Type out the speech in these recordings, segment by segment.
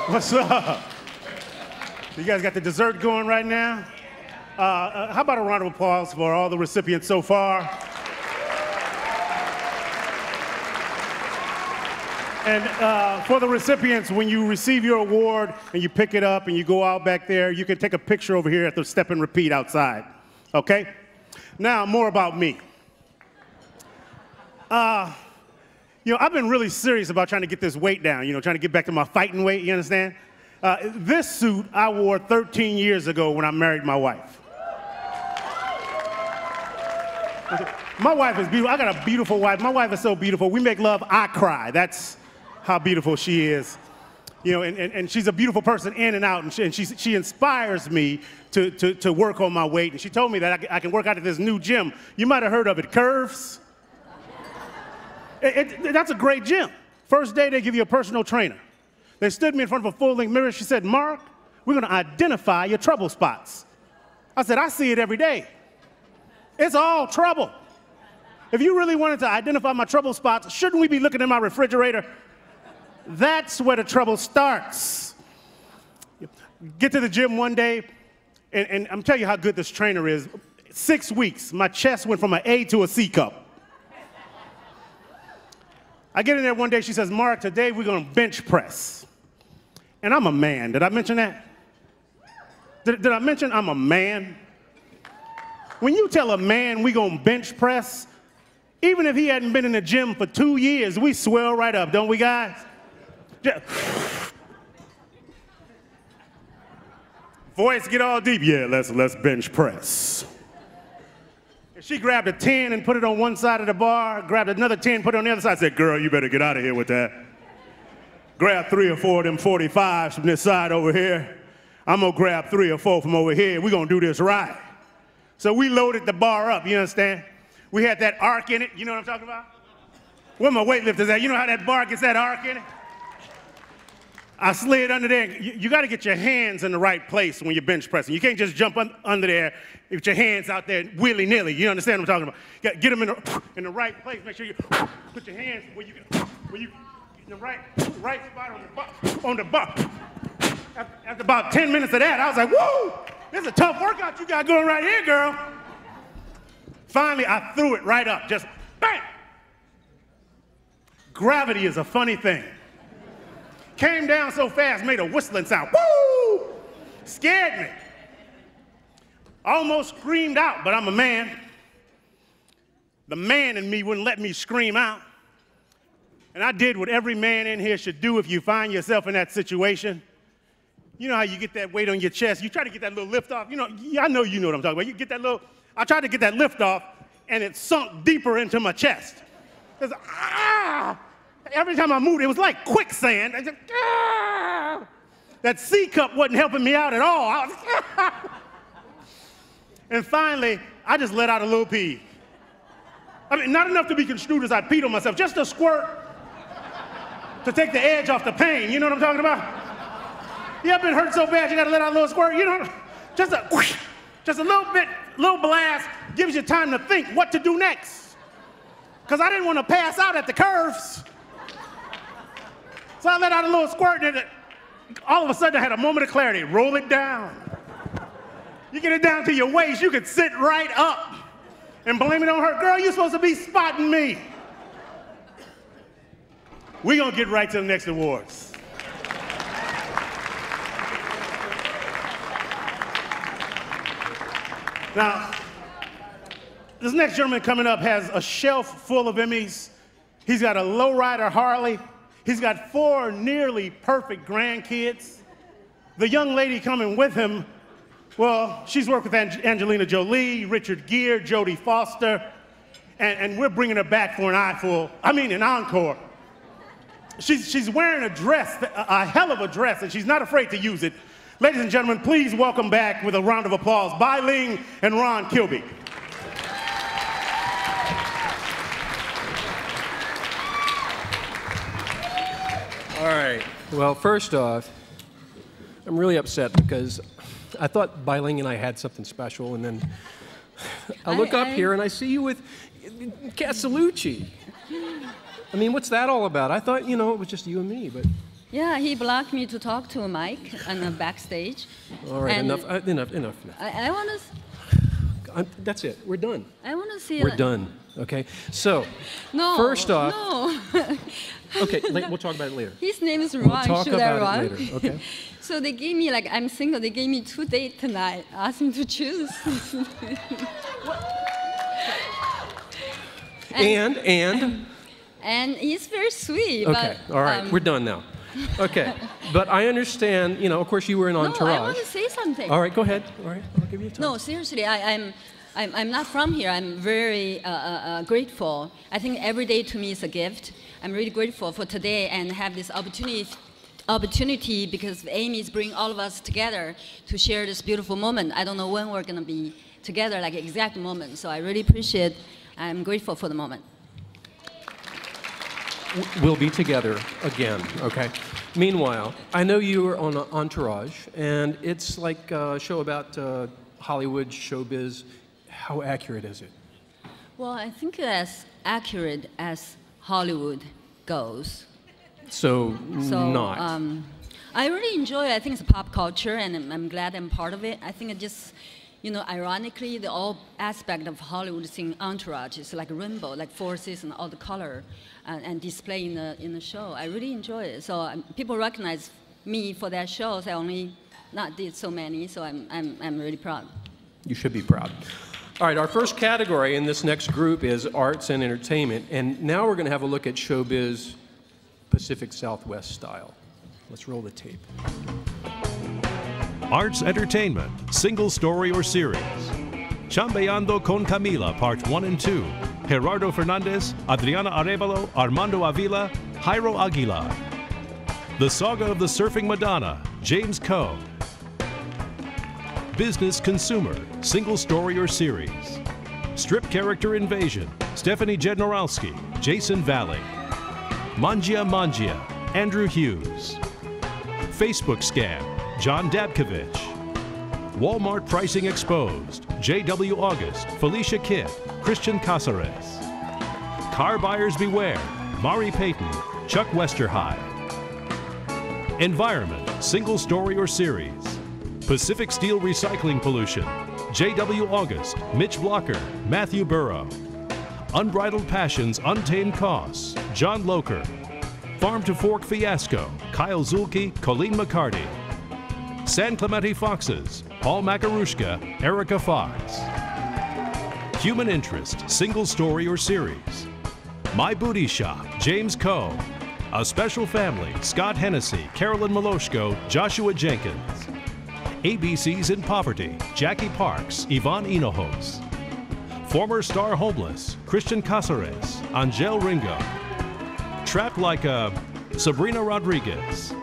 What's up? You guys got the dessert going right now? How about a round of applause for all the recipients so far? And for the recipients, when you receive your award and you pick it up and you go out back there, you can take a picture over here at the step and repeat outside, okay? Now, more about me. You know, I've been really serious about trying to get this weight down, you know, trying to get back to my fighting weight, you understand? This suit I wore 13 years ago when I married my wife. My wife is beautiful. I got a beautiful wife. My wife is so beautiful. We make love, I cry. That's how beautiful she is. You know, and she's a beautiful person in and out, and she inspires me to work on my weight. And she told me that I can work out at this new gym. You might have heard of it, Curves. That's a great gym. First day, they give you a personal trainer. They stood me in front of a full-length mirror. She said, Mark, we're going to identify your trouble spots. I said, I see it every day. It's all trouble. If you really wanted to identify my trouble spots, shouldn't we be looking in my refrigerator? That's where the trouble starts. Get to the gym one day, and I'm telling you how good this trainer is. 6 weeks, my chest went from an A to a C cup. I get in there one day, she says, Mark, today we're going to bench press. And I'm a man. Did I mention that? Did I mention I'm a man? When you tell a man we going to bench press, even if he hadn't been in the gym for 2 years, we swell right up, don't we, guys? Voice get all deep. Yeah, let's bench press. She grabbed a 10 and put it on one side of the bar, grabbed another 10, put it on the other side, said, girl, you better get out of here with that. Grab 3 or 4 of them 45s from this side over here. I'm gonna grab 3 or 4 from over here. We're gonna do this right. So we loaded the bar up, you understand? We had that arc in it, you know what I'm talking about? Where my weightlifters at? You know how that bar gets that arc in it? I slid under there. You got to get your hands in the right place when you're bench pressing. You can't just jump under there with your hands out there willy-nilly. You understand what I'm talking about? Get them in the right place. Make sure you put your hands where you in the right spot on the bar. After about 10 minutes of that, I was like, woo! This is a tough workout you got going right here, girl. Finally, I threw it right up, just bang! Gravity is a funny thing. Came down so fast, made a whistling sound. Woo! Scared me. Almost screamed out, but I'm a man. The man in me wouldn't let me scream out. And I did what every man in here should do if you find yourself in that situation. You know how you get that weight on your chest. You try to get that little lift off. You know, I know you know what I'm talking about. You get that little, I tried to get that lift off, and it sunk deeper into my chest. It's every time I moved, it was like quicksand. I just, that C cup wasn't helping me out at all. And finally, I just let out a little pee. I mean, not enough to be construed as I peed on myself, just a squirt to take the edge off the pain. You know what I'm talking about? You ever been hurt so bad you gotta let out a little squirt? You know, just a little bit, little blast gives you time to think what to do next. Because I didn't want to pass out at the curves. So I let out a little squirt, and all of a sudden I had a moment of clarity. Roll it down. You get it down to your waist, you could sit right up and blame it on her. Girl, you're supposed to be spotting me. We're going to get right to the next awards. Now, this next gentleman coming up has a shelf full of Emmys. He's got a lowrider Harley. He's got 4 nearly perfect grandkids. The young lady coming with him, well, she's worked with Angelina Jolie, Richard Gere, Jodie Foster, and we're bringing her back for an encore. She's wearing a dress, a hell of a dress, and she's not afraid to use it. Ladies and gentlemen, please welcome back with a round of applause, Bai Ling and Ron Kilby. All right. Well, first off, I'm really upset because I thought Bai Ling and I had something special, and then I look up here and I see you with Casalucci. I mean, what's that all about? I thought, you know, it was just you and me, but Yeah, he blocked me to talk to Mike on the backstage. All right, And enough. I want to. That's it. We're done. I want to see. We're done. Okay. So, No. first off. No. Okay, we'll talk about it later. His name is Ron. We'll talk Should I about run? it later. Okay. So they gave me, like, I'm single. They gave me 2 dates tonight. Asked me to choose. And. And he's very sweet. Okay. But, All right. We're done now. Okay. But I understand. You know, of course, you were in Entourage. No, I want to say something. All right. Go ahead. All right. I'll give you time. No, seriously, I'm not from here. I'm very grateful. I think every day to me is a gift. I'm really grateful for today and have this opportunity because Emmys bring all of us together to share this beautiful moment. I don't know when we're going to be together, like exact moment. So I really appreciate. I'm grateful for the moment. We'll be together again, okay? Meanwhile, I know you were on Entourage, and it's like a show about Hollywood showbiz. How accurate is it? Well, I think as accurate as Hollywood goes. So not. I really enjoy it. I think it's pop culture, and I'm glad I'm part of it. I think it just, you know, ironically, the all aspect of Hollywood is in Entourage. It's like a rainbow, like 4 seasons, all the color, and display in the show. I really enjoy it. So people recognize me for that shows. I only not did so many, so I'm really proud. You should be proud. All right, our first category in this next group is arts and entertainment, and now we're going to have a look at showbiz Pacific Southwest style. Let's roll the tape. Arts Entertainment, Single Story or Series. Chambeando con Camila, Part 1 and 2. Gerardo Fernandez, Adriana Arevalo, Armando Avila, Jairo Aguilar. The Saga of the Surfing Madonna, James Coe. Business Consumer, Single Story or Series. Strip Character Invasion, Stephanie Jednorowski, Jason Valley. Mangia, Andrew Hughes. Facebook Scam, John Dabkovich. Walmart Pricing Exposed, J.W. August, Felicia Kidd, Christian Cazares. Car Buyers Beware, Mari Payton, Chuck Westerheide. Environment, Single Story or Series. Pacific Steel Recycling Pollution, J.W. August, Mitch Blocker, Matthew Burrow. Unbridled Passions, Untamed Costs, John Loker. Farm to Fork Fiasco, Kyle Zulke, Colleen McCarty. San Clemente Foxes, Paul Makarushka, Erica Fox. Human Interest, Single Story or Series. My Booty Shop, James Coe. A Special Family, Scott Hennessy, Carolyn Maloshko, Joshua Jenkins. ABC's in Poverty, Jackie Parks, Yvonne Hinojos. Former Star Homeless, Christian Cazares, Angel Ringo. Trapped Like a Sabrina Rodriguez.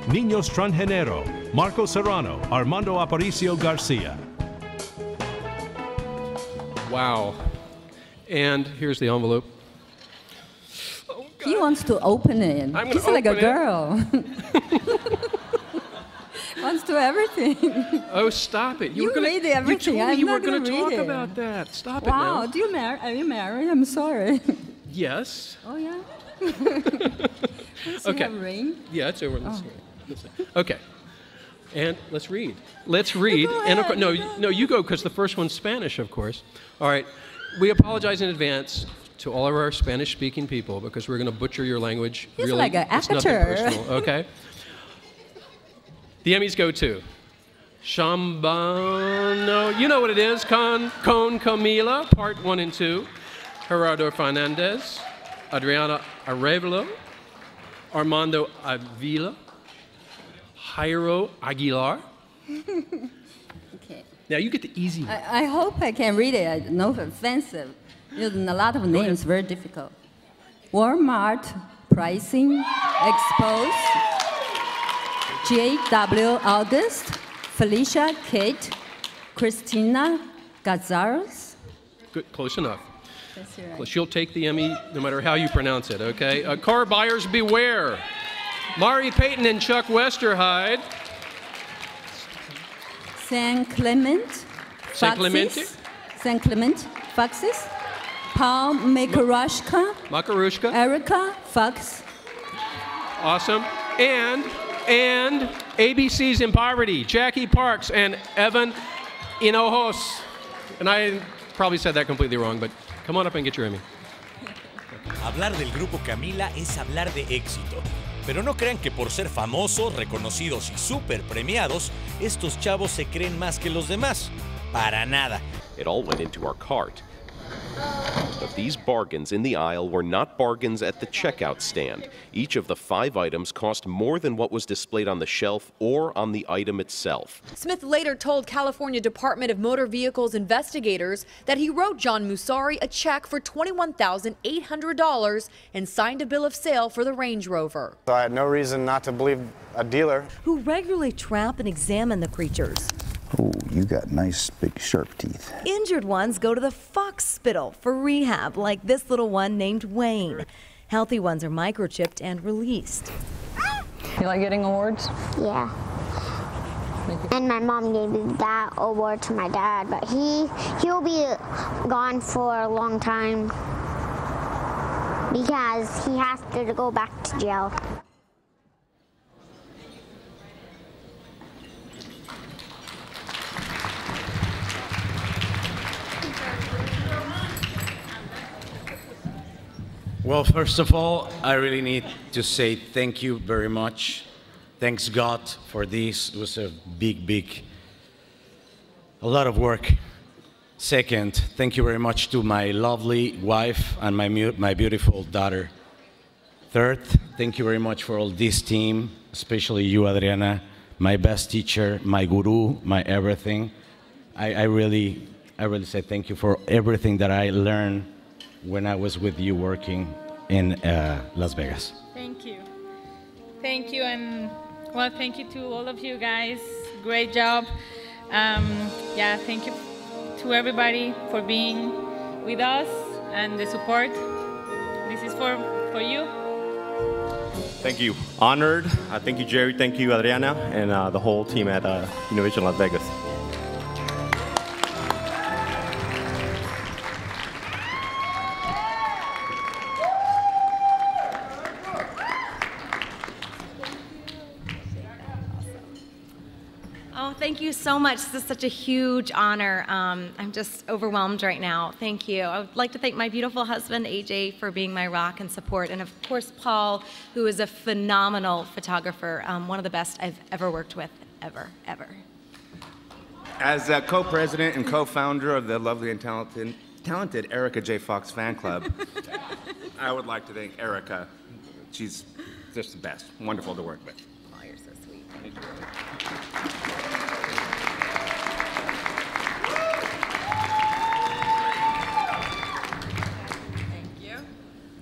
Niños Trangenero, Marco Serrano, Armando Aparicio Garcia. Wow. And here's the envelope. Oh, He wants to open it. He's like a girl. Wants to everything. Oh, stop it. You read everything. You told me you were going to talk about that. Stop it wow. now. Are you married? I'm sorry. Yes. Oh, yeah? Okay. Have rain? Yeah, it's over. Okay. And let's read. Let's read. And of course, no, you go because the first one's Spanish, of course. All right. We apologize in advance to all of our Spanish-speaking people because we're going to butcher your language. He's really, like an it's nothing personal, okay? The Emmys go to Chambeando, you know what it is, con Camila, Part 1 and 2. Gerardo Fernandez, Adriana Arevalo, Armando Avila, Jairo Aguilar. Okay. Now you get the easy one. I hope I can read it. No offensive. A lot of names, very difficult. Walmart Pricing Exposed, J.W. August, Felicia Kate, Christina Cazares. Good, close enough. That's right. Well, she'll take the Emmy no matter how you pronounce it, okay? Car Buyers Beware. Mari Payton and Chuck Westerheide. San Clemente. San Clemente Foxes. Paul Makarushka. Makarushka. Erica Fox. Awesome. And ABC's in Poverty, Jackie Parks and Evan Hinojos. And I probably said that completely wrong, but come on up and get your Emmy. Hablar del grupo Camila es hablar de éxito. Pero no crean que por ser famosos, reconocidos y súper premiados, estos chavos se creen más que los demás. Para nada. It all went into our cart. But these bargains in the aisle were not bargains at the checkout stand. Each of the 5 items cost more than what was displayed on the shelf or on the item itself. Smith later told California Department of Motor Vehicles investigators that he wrote John Musari a check for $21,800 and signed a bill of sale for the Range Rover. I had no reason not to believe a dealer who regularly trap and examine the creatures. Oh, you got nice big sharp teeth. Injured ones go to the Fox Spittle for rehab, like this little one named Wayne. Healthy ones are microchipped and released. You like getting awards? Yeah. And my mom gave that award to my dad, but he'll be gone for a long time because he has to go back to jail. Well, first of all, I really need to say thank you very much. Thanks God for this. It was a a lot of work. Second, thank you very much to my lovely wife and my beautiful daughter. Third, thank you very much for all this team, especially you, Adriana, my best teacher, my guru, my everything. I really say thank you for everything that I learned when I was with you working in Las Vegas. Thank you. Thank you, and well, thank you to all of you guys. Great job. Yeah, thank you to everybody for being with us and the support. This is for you. Thank you. Honored. Thank you, Jerry. Thank you, Adriana, and the whole team at Univision Las Vegas. Thank you so much. This is such a huge honor. I'm just overwhelmed right now. Thank you. I would like to thank my beautiful husband, AJ, for being my rock and support. And of course, Paul, who is a phenomenal photographer, one of the best I've ever worked with, ever. As a co-president and co-founder of the lovely and talented Erica J. Fox fan club, I would like to thank Erica. She's just the best. Wonderful to work with. Oh, you're so sweet. Thank you.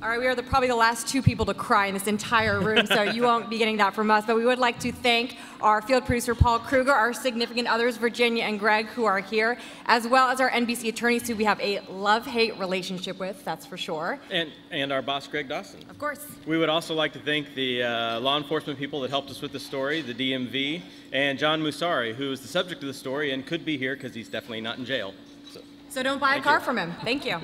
All right, we are probably the last 2 people to cry in this entire room, so you won't be getting that from us. But we would like to thank our field producer, Paul Kruger, our significant others, Virginia and Greg, who are here, as well as our NBC attorneys, who we have a love-hate relationship with, that's for sure. And our boss, Greg Dawson. Of course. We would also like to thank the law enforcement people that helped us with the story, the DMV, and John Musari, who is the subject of the story and could be here because he's definitely not in jail. So don't buy a car from him. Thank you.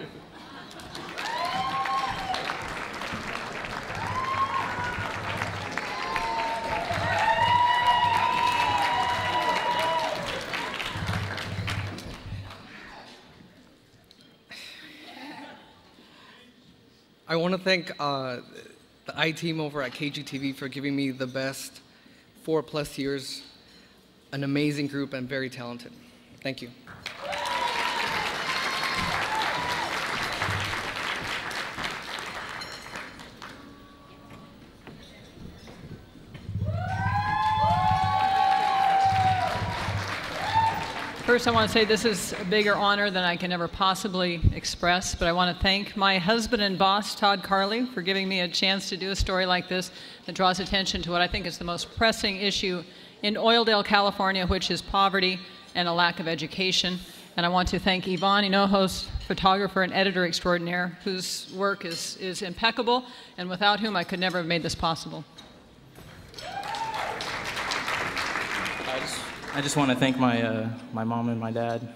I want to thank the I-team over at KGTV for giving me the best 4+ years, an amazing group and very talented. Thank you. First, I want to say this is a bigger honor than I can ever possibly express, but I want to thank my husband and boss, Todd Carley, for giving me a chance to do a story like this that draws attention to what I think is the most pressing issue in Oildale, California, which is poverty and a lack of education. And I want to thank Yvonne Hinojos, photographer and editor extraordinaire, whose work is impeccable, and without whom I could never have made this possible. I just want to thank my mom and my dad